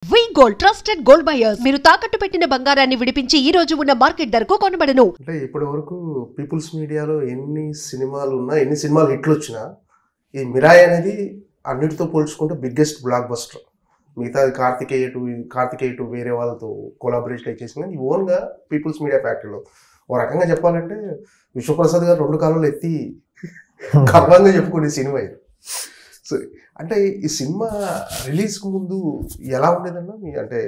వి gold trusted gold buyers మీరు తాకట్టు పెట్టిన బంగారాన్ని విడిపించి ఈ రోజు ఉన్న మార్కెట్ ధరకు కొనబడను. అంటే ఇప్పటి వరకు పీపుల్స్ మీడియాలో ఎన్ని సినిమాలు ఉన్నా ఎన్ని సినిమాలు హిట్లు వచ్చినా ఈ మిరాయి అనేది అన్నిటితో పోల్చుకుంటే బిగ్గెస్ట్ బ్లాక్ బస్టర్. మిగతా కార్తికేయ టు వేరే వాళ్ళతో కొలాబరేట్ చేసిన ఈ ఓన్గా పీపుల్స్ మీడియా ఫ్యాక్టరీలో ఓ రకంగా చెప్పాలంటే విశ్వప్రసాద్ గారు 2 కాలంలో ఎత్తి గర్వంగా చెప్పుకునే సినిమా ఇది. సో అంటే ఈ సినిమా రిలీజ్కి ముందు ఎలా ఉండేదన్నా అంటే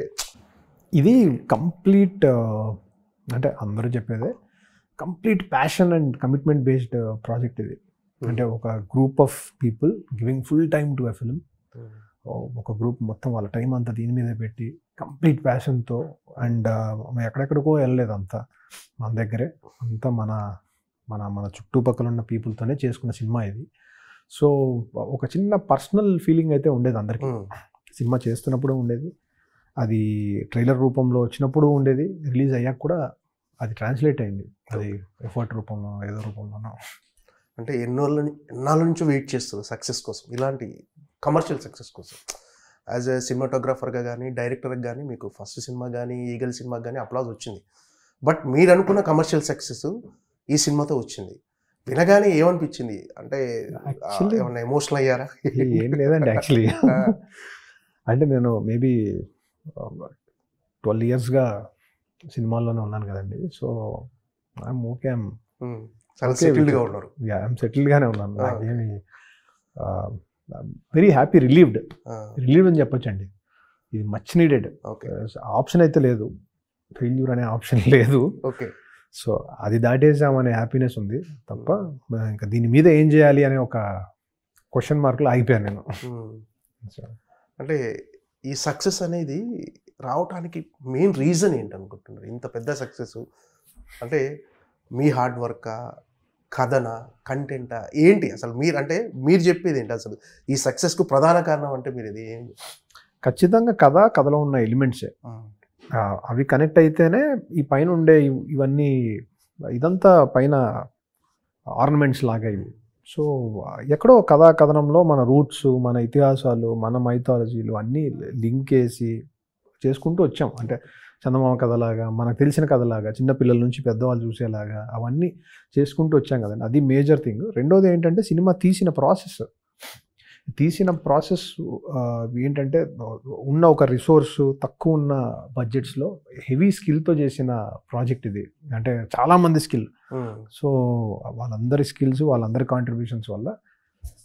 ఇది కంప్లీట్ అంటే అందరూ చెప్పేదే complete passion and commitment based project ఇది. అంటే ఒక group of people giving full time to a film. ఒక గ్రూప్ మొత్తం వాళ్ళ టైం అంతా దీని మీద పెట్టి కంప్లీట్ ప్యాషన్తో అండ్ ఎక్కడెక్కడికో వెళ్ళలేదు, అంతా మన దగ్గరే అంతా మన మన మన చుట్టుపక్కల ఉన్న పీపుల్తోనే చేసుకున్న సినిమా ఇది. సో ఒక చిన్న పర్సనల్ ఫీలింగ్ అయితే ఉండేది అందరికీ. సినిమా చేస్తున్నప్పుడు ఉండేది, అది ట్రైలర్ రూపంలో వచ్చినప్పుడు ఉండేది, రిలీజ్ అయ్యాక కూడా అది ట్రాన్స్లేట్ అయింది, అది ఎఫర్ట్ రూపంలో ఏదో రూపంలోనో. అంటే ఎన్నాళ్ళ నుంచో వెయిట్ చేస్తారు సక్సెస్ కోసం, ఇలాంటి కమర్షియల్ సక్సెస్ కోసం. యాజ్ ఎ సినిమాటోగ్రాఫర్గా కానీ డైరెక్టర్గా కానీ మీకు ఫస్ట్ సినిమా కానీ ఈగల్ సినిమాకి కానీ అప్లాజ్ వచ్చింది. బట్ మీరు అనుకున్న కమర్షియల్ సక్సెస్ ఈ సినిమాతో వచ్చింది. వినగానే ఏమనిపించింది? అంటే ఏమన్నా ఎమోషనల్ అయ్యారా? ఏం లేదండి యాక్చువల్లీ. అంటే నేను మేబీ 12 yearsగా సినిమాల్లోనే ఉన్నాను కదండి. సో ఐఎమ్ ఓకే, చాలా సెటిల్డ్గా ఉన్నారు. ఐఎమ్ సెటిల్డ్గానే ఉన్నాను. నాకేమి వెరీ హ్యాపీ, రిలీవ్డ్ అని చెప్పొచ్చండి. ఇది మచ్ నీడెడ్. ఆప్షన్ అయితే లేదు, ఫెయిల్యూర్ అనే ఆప్షన్ లేదు. ఓకే, సో అది దాటేసామనే హ్యాపీనెస్ ఉంది తప్ప ఇంకా దీని మీద ఏం చేయాలి అనే ఒక క్వశ్చన్ మార్క్లో ఆగిపోయాను నేను. అంటే ఈ సక్సెస్ అనేది రావటానికి మెయిన్ రీజన్ ఏంటి అనుకుంటున్నారు? ఇంత పెద్ద సక్సెస్ అంటే మీ హార్డ్ వర్కా, కథనా, కంటెంటా, ఏంటి అసలు? మీరు చెప్పేది ఏంటి అసలు ఈ సక్సెస్కు ప్రధాన కారణం? అంటే మీరు ఇది ఖచ్చితంగా కథలో ఉన్న ఎలిమెంట్సే. అవి కనెక్ట్ అయితేనే ఈ పైన ఉండే ఇవన్నీ, ఇదంతా పైన ఆర్నమెంట్స్ లాగా ఇవి. సో ఎక్కడో కథనంలో మన రూట్స్, మన ఇతిహాసాలు, మన మైథాలజీలు అన్నీ లింక్ వేసి చేసుకుంటూ వచ్చాం. అంటే చందమామ కథలాగా, మనకు తెలిసిన కథలాగా, చిన్నపిల్లల నుంచి పెద్దవాళ్ళు చూసేలాగా అవన్నీ చేసుకుంటూ వచ్చాం కదండి. అది మేజర్ థింగ్. రెండోది ఏంటంటే సినిమా తీసిన ప్రాసెస్ ఏంటంటే ఉన్న ఒక రిసోర్స్, తక్కువ ఉన్న బడ్జెట్స్లో హెవీ స్కిల్తో చేసిన ప్రాజెక్ట్ ఇది. అంటే చాలామంది స్కిల్. సో వాళ్ళందరి స్కిల్స్, వాళ్ళందరి కాంట్రిబ్యూషన్స్ వల్ల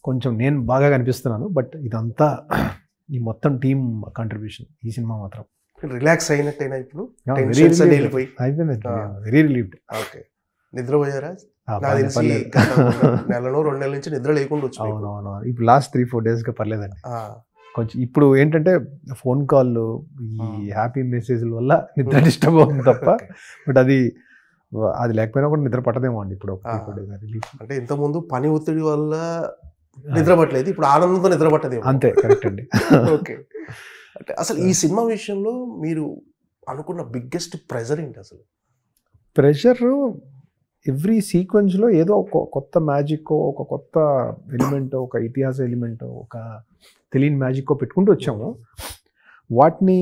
కొంచెం నేను బాగా కనిపిస్తున్నాను. బట్ ఇదంతా ఈ మొత్తం టీమ్ కాంట్రిబ్యూషన్. ఈ సినిమా మాత్రం రిలాక్స్ అయినట్టేనా ఇప్పుడు? అయిపోయింది, వెరీ రిలీవ్డ్. ఓకే, నిద్రపోయారా? నెలలో 2 నెలల నుంచి నిద్ర లేకుండా వచ్చి. అవునవును, ఇప్పుడు లాస్ట్ 3-4 daysగా పర్లేదండి. కొంచెం ఇప్పుడు ఏంటంటే ఫోన్ కాల్, ఈ హ్యాపీ మెసేజ్ల వల్ల నిద్ర డిస్టర్బ్ అవుతుంది తప్ప, బట్ అది లేకపోయినా కూడా నిద్ర పట్టదేమో అండి ఇప్పుడు. అంటే ఇంతకుముందు పని ఒత్తిడి వల్ల నిద్ర పట్టలేదు, ఇప్పుడు ఆనందంతో నిద్ర పట్టదేమో. అంతే, కరెక్ట్ అండి. ఓకే, అంటే అసలు ఈ సినిమా విషయంలో మీరు అనుకున్న బిగ్గెస్ట్ ప్రెజర్ ఏంటి అసలు? ప్రెషర్ ఎవ్రీ సీక్వెన్స్లో ఏదో ఒక కొత్త మ్యాజిక్, ఒక కొత్త ఎలిమెంట్, ఒక ఇతిహాస ఎలిమెంట్, ఒక తెలియని మ్యాజిక్ పెట్టుకుంటూ వచ్చాము. వాటిని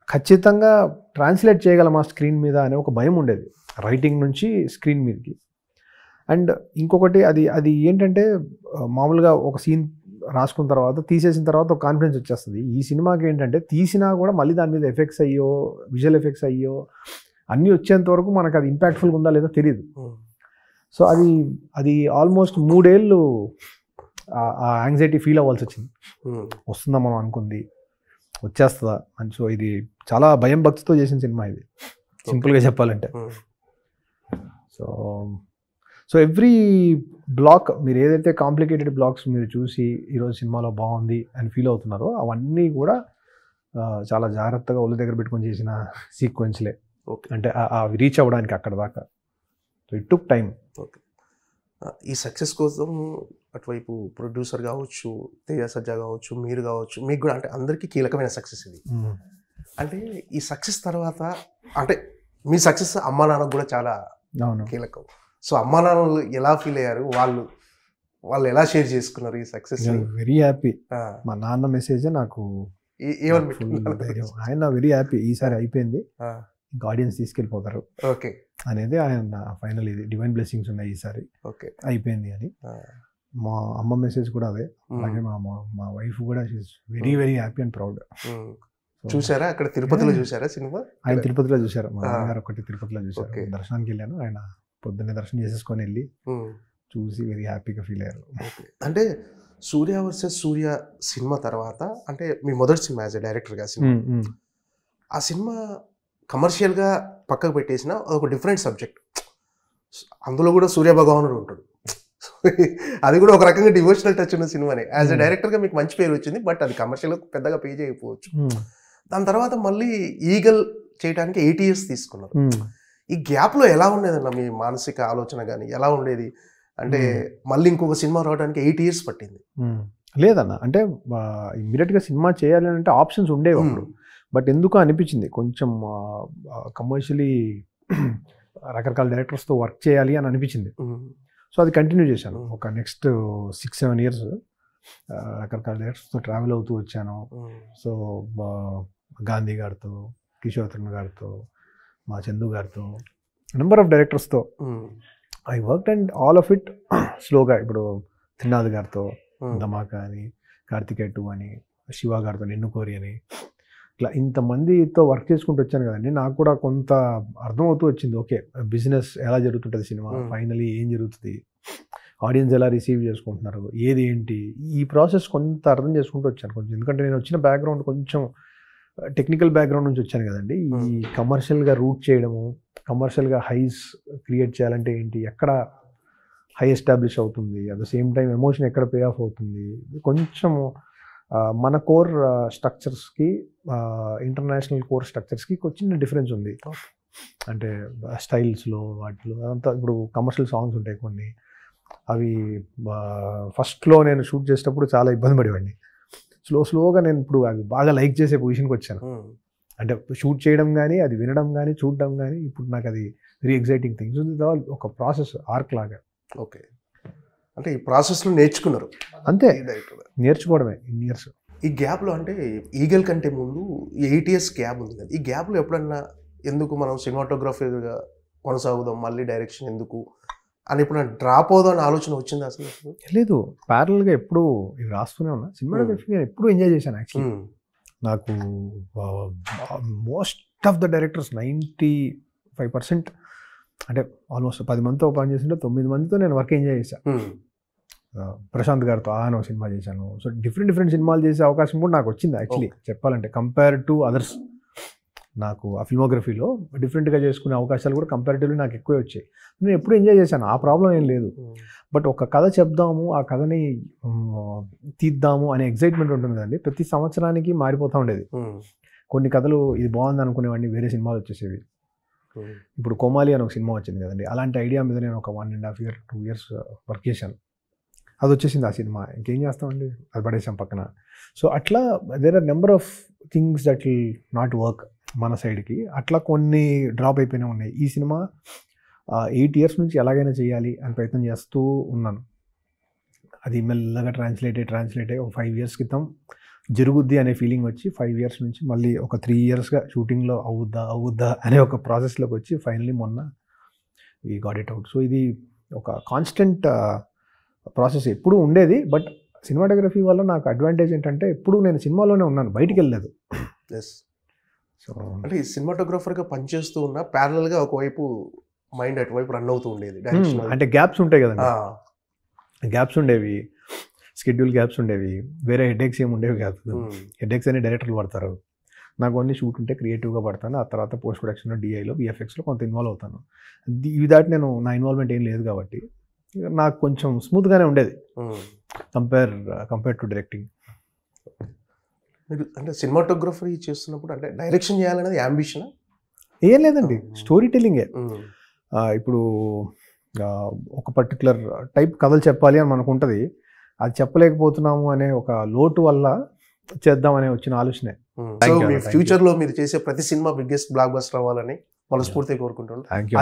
ఖచ్చితంగా ట్రాన్స్లేట్ చేయగలమా స్క్రీన్ మీద అనే ఒక భయం ఉండేది, రైటింగ్ నుంచి స్క్రీన్ మీదకి. అండ్ ఇంకొకటి అది ఏంటంటే మామూలుగా ఒక సీన్ రాసుకున్న తర్వాత, తీసేసిన తర్వాత ఒక కాన్ఫిడెన్స్ వచ్చేస్తుంది. ఈ సినిమాకి ఏంటంటే తీసినా కూడా మళ్ళీ దాని మీద ఎఫెక్ట్స్ అయ్యో, విజువల్ ఎఫెక్ట్స్ అయ్యో అన్నీ వచ్చేంత వరకు మనకు అది ఇంపాక్ట్ఫుల్గా ఉందా లేదో తెలియదు. సో అది ఆల్మోస్ట్ 3 ఏళ్ళు ఆ యాంగ్జైటీ ఫీల్ అవ్వాల్సి వచ్చింది. వస్తుందా మనం అనుకుంది, వచ్చేస్తుందా అని. సో ఇది చాలా భయం భక్తితో చేసిన సినిమా ఇది, సింపుల్గా చెప్పాలంటే. సో ఎవ్రీ బ్లాక్, మీరు ఏదైతే కాంప్లికేటెడ్ బ్లాక్స్ మీరు చూసి ఈరోజు సినిమాలో బాగుంది అని ఫీల్ అవుతున్నారో అవన్నీ కూడా చాలా జాగ్రత్తగా ఒళ్ళు దగ్గర పెట్టుకొని చేసిన సీక్వెన్స్లే. అంటే అవి రీచ్ అవ్వడానికి అక్కడ దాకా. So it took time. Okay, ఈ సక్సెస్ కోసం అటువైపు ప్రొడ్యూసర్ కావచ్చు, తేజ సజ్జా కావచ్చు, మీరు కావచ్చు, మీకు కూడా అంటే అందరికీ కీలకమైన సక్సెస్ ఇది. అంటే ఈ సక్సెస్ తర్వాత అంటే మీ సక్సెస్ అమ్మా నాన్నకు కూడా చాలా కీలకం. సో అమ్మా నాన్నలు ఎలా ఫీల్ అయ్యారు? వాళ్ళు ఎలా షేర్ చేసుకున్నారు ఈ సక్సెస్? Very happy. మా నాన్న మెసేజ్ నాకు ఏమని ఫుల్ ధైర్యం. ఆయన వెరీ హ్యాపీ, ఈసారి అయిపోయింది, ఇంకా ఆడియన్స్ తీసుకెళ్ళిపోతారు ఓకే అనేది ఆయన ఫైనల్. ఇది డివైన్ బ్లెస్సింగ్స్ ఉన్నాయి ఈసారి, ఓకే అయిపోయింది అని. మా అమ్మ మెసేజ్ కూడా అదే, అలాగే మా వైఫ్ కూడా very very happy and proud. చూసారా అక్కడ తిరుపతిలో చూసారా సినిమా? ఆయన తిరుపతిలో చూశారు, మా నాన్నగారు ఒకటి తిరుపతిలో చూశారు. దర్శనానికి వెళ్ళాను, ఆయన పొద్దున్నే దర్శనం చేసేసుకొని వెళ్ళి చూసి వెరీ హ్యాపీగా ఫీల్ అయ్యారు. అంటే సూర్య వర్సెస్ సూర్య సినిమా తర్వాత, అంటే మీ మొదటి సినిమా యాజ్ ఎ డైరెక్టర్గా సినిమా, ఆ సినిమా కమర్షియల్గా పక్కకు పెట్టేసిన ఒక డిఫరెంట్ సబ్జెక్ట్, అందులో కూడా సూర్య భగవానుడు ఉంటాడు. అది కూడా ఒక రకంగా డివోషనల్ టచ్ ఉన్న సినిమానే. యాజ్ ఎ డైరెక్టర్గా మీకు మంచి పేరు వచ్చింది, బట్ అది కమర్షియల్గా పెద్దగా పే చేయకపోవచ్చు. దాని తర్వాత మళ్ళీ ఈగల్ చేయడానికి 8 years తీసుకున్నారు. ఈ గ్యాప్లో ఎలా ఉండేదన్న మీ మానసిక ఆలోచన కానీ ఎలా ఉండేది? అంటే మళ్ళీ ఇంకొక సినిమా రావడానికి 8 years పట్టింది. లేదన్న, అంటే ఇమ్మీడియట్గా సినిమా చేయాలి అంటే ఆప్షన్స్ ఉండేవి అప్పుడు, బట్ ఎందుకో అనిపించింది కొంచెం కమర్షియలీ రకరకాల డైరెక్టర్స్తో వర్క్ చేయాలి అని అనిపించింది. సో అది కంటిన్యూ చేశాను ఒక నెక్స్ట్ 6-7 years. రకరకాల డైరెక్టర్స్తో ట్రావెల్ అవుతూ వచ్చాను. సో గాంధీ గారితో, కిషోర్ తరుణ్ గారితో, మా చందు గారితో, నెంబర్ ఆఫ్ డైరెక్టర్స్తో I work and all of it స్లోగా. ఇప్పుడు త్రినాథ్ గారితో ధమాకా అని, కార్తికేయ 2 అని, శివ గారితో నిన్ను కోరి అని, ఇట్లా ఇంతమందితో వర్క్ చేసుకుంటూ వచ్చాను కదండి. నాకు కూడా కొంత అర్థమవుతూ వచ్చింది, ఓకే బిజినెస్ ఎలా జరుగుతుంటుంది, సినిమా ఫైనలీ ఏం జరుగుతుంది, ఆడియన్స్ ఎలా రిసీవ్ చేసుకుంటున్నారు, ఏది ఏంటి, ఈ ప్రాసెస్ కొంత అర్థం చేసుకుంటూ వచ్చాను కొంచెం. ఎందుకంటే నేను వచ్చిన బ్యాక్గ్రౌండ్ కొంచెం టెక్నికల్ బ్యాక్గ్రౌండ్ నుంచి వచ్చాను కదండి. ఈ కమర్షియల్గా రూట్ చేయడము, కమర్షియల్గా హైస్ క్రియేట్ చేయాలంటే ఏంటి, ఎక్కడ హై ఎస్టాబ్లిష్ అవుతుంది, at the same time emotion ఎక్కడ పే ఆఫ్ అవుతుంది, కొంచెం మన కోర్ స్ట్రక్చర్స్కి ఇంటర్నేషనల్ కోర్ స్ట్రక్చర్స్కి చిన్న డిఫరెన్స్ ఉంది. అంటే స్టైల్స్లో వాటిలో అదంతా. ఇప్పుడు కమర్షియల్ సాంగ్స్ ఉంటాయి కొన్ని, అవి ఫస్ట్లో నేను షూట్ చేసేటప్పుడు చాలా ఇబ్బంది పడేవాడిని. స్లోగా నేను ఇప్పుడు అవి బాగా లైక్ చేసే పొజిషన్కి వచ్చాను. అంటే షూట్ చేయడం కానీ, అది వినడం కానీ, చూడడం కానీ, ఇప్పుడు నాకు అది వెరీ ఎగ్జైటింగ్ థింగ్స్. ఒక ప్రాసెస్ ఆర్క్ లాగా. ఓకే, అంటే ఈ ప్రాసెస్లో నేర్చుకున్నారు అంతే, నేర్చుకోవడమే ఇన్ని ఇయర్స్. ఈ గ్యాప్లో అంటే ఈగల్ కంటే ముందు 8 years గ్యాప్ ఉంది కదా, ఈ గ్యాప్లో ఎప్పుడన్నా ఎందుకు మనం సినిమాటోగ్రఫీగా కొనసాగుదాం, మళ్ళీ డైరెక్షన్ ఎందుకు అని ఎప్పుడన్నా డ్రాప్ అవుదాం అని ఆలోచన వచ్చింది అసలు? లేదు, ప్యారల్గా ఎప్పుడు ఇవి రాస్తూనే ఉన్నా. సినిమాటోగ్రఫీ నేను ఎప్పుడు ఎంజాయ్ చేశాను యాక్చువల్లీ. నాకు మోస్ట్ ఆఫ్ ద డైరెక్టర్స్ 95% అంటే ఆల్మోస్ట్ 10 మందితో పని చేసింటే 9 మందితో నేను వర్క్ ఎంజాయ్ చేశాను. ప్రశాంత్ గారితో ఆయన సినిమా చేశాను. సో డిఫరెంట్ సినిమాలు చేసే అవకాశం కూడా నాకు వచ్చింది యాక్చువల్లీ చెప్పాలంటే. కంపేర్ టు అదర్స్ నాకు ఆ ఫిల్మోగ్రఫీలో డిఫరెంట్గా చేసుకునే అవకాశాలు కూడా కంపారిటివ్లీ నాకు ఎక్కువే వచ్చాయి. నేను ఎప్పుడు ఎంజాయ్ చేశాను, ఆ ప్రాబ్లం ఏం లేదు. బట్ ఒక కథ చెప్దాము, ఆ కథని తీద్దాము అనే ఎగ్జైట్మెంట్ ఉంటుంది కదండి. ప్రతి సంవత్సరానికి మారిపోతూ ఉండేది. కొన్ని కథలు ఇది బాగుంది అనుకునేవాడిని, వేరే సినిమాలు వచ్చేసేవి. ఇప్పుడు కోమాలి అని ఒక సినిమా వచ్చింది కదండి, అలాంటి ఐడియా మీద నేను ఒక 1.5 year 2 years వర్క్ చేశాను. అది వచ్చేసింది ఆ సినిమా, ఇంకేం చేస్తామండి, అది పడేసాం పక్కన. సో అట్లా there are number of things that will not work మన సైడ్కి. అట్లా కొన్ని డ్రాప్ అయిపోయినా ఉన్నాయి. ఈ సినిమా 8 years నుంచి ఎలాగైనా చేయాలి అని ప్రయత్నం చేస్తూ ఉన్నాను. అది మెల్లగా ట్రాన్స్లేట్ అయ్యి ఒక 5 years క్రితం జరుగుద్ది అనే ఫీలింగ్ వచ్చి 5 years నుంచి మళ్ళీ ఒక 3 yearsగా షూటింగ్లో అవుద్దా అనే ఒక ప్రాసెస్లోకి వచ్చి ఫైనలీ మొన్న we got it out. So ఇది ఒక కాన్స్టెంట్ ప్రాసెస్ ఎప్పుడూ ఉండేది. బట్ సినిమాటోగ్రఫీ వల్ల నాకు అడ్వాంటేజ్ ఏంటంటే ఎప్పుడు నేను సినిమాలోనే ఉన్నాను, బయటికి వెళ్ళలేదు. సో అంటే ఈ సినిమాటోగ్రఫర్గా పనిచేస్తూ ఉన్న ప్యారలల్గా ఒకవైపు మైండ్ అటువైపు రన్ అవుతూ ఉండేది. అంటే గ్యాప్స్ ఉంటాయి కదండి, గ్యాప్స్ ఉండేవి, షెడ్యూల్ గ్యాప్స్ ఉండేవి, వేరే హెడేక్స్ ఏమి ఉండేవి కాదు. హెడేక్స్ అని డైరెక్టర్లు పడతారు, నాకు ఓన్లీ షూట్ ఉంటే క్రియేటివ్గా పడతాను. ఆ తర్వాత పోస్ట్ ప్రొడక్షన్లో, డిఐలో, విఎఫ్ఎక్స్లో కొంత ఇన్వాల్వ్ అవుతాను. ఇవి దాటి నేను నా ఇన్వాల్వ్మెంట్ ఏం లేదు కాబట్టి నాకు కొంచెం స్మూత్గానే ఉండేది కంపేర్ టు డైరెక్టింగ్. మీరు అంటే సినిమాటోగ్రఫీ చేస్తున్నప్పుడు అంటే డైరెక్షన్ చేయాలనేది యాంబిషన్ ఏం లేదండి, స్టోరీ టెల్లింగే. ఇప్పుడు ఒక పర్టికులర్ టైప్ కథలు చెప్పాలి అని మనకు ఉంటుంది, అది చెప్పలేకపోతున్నాము అనే ఒక లోటు వల్ల చేద్దామనే వచ్చిన ఆలోచనే. సో మీ ఫ్యూచర్లో మీరు చేసే ప్రతి సినిమా బిగ్గెస్ట్ బ్లాక్ బస్టర్ అవ్వాలని మనస్ఫూర్తిగా కోరుకుంటున్నాను. Thank you.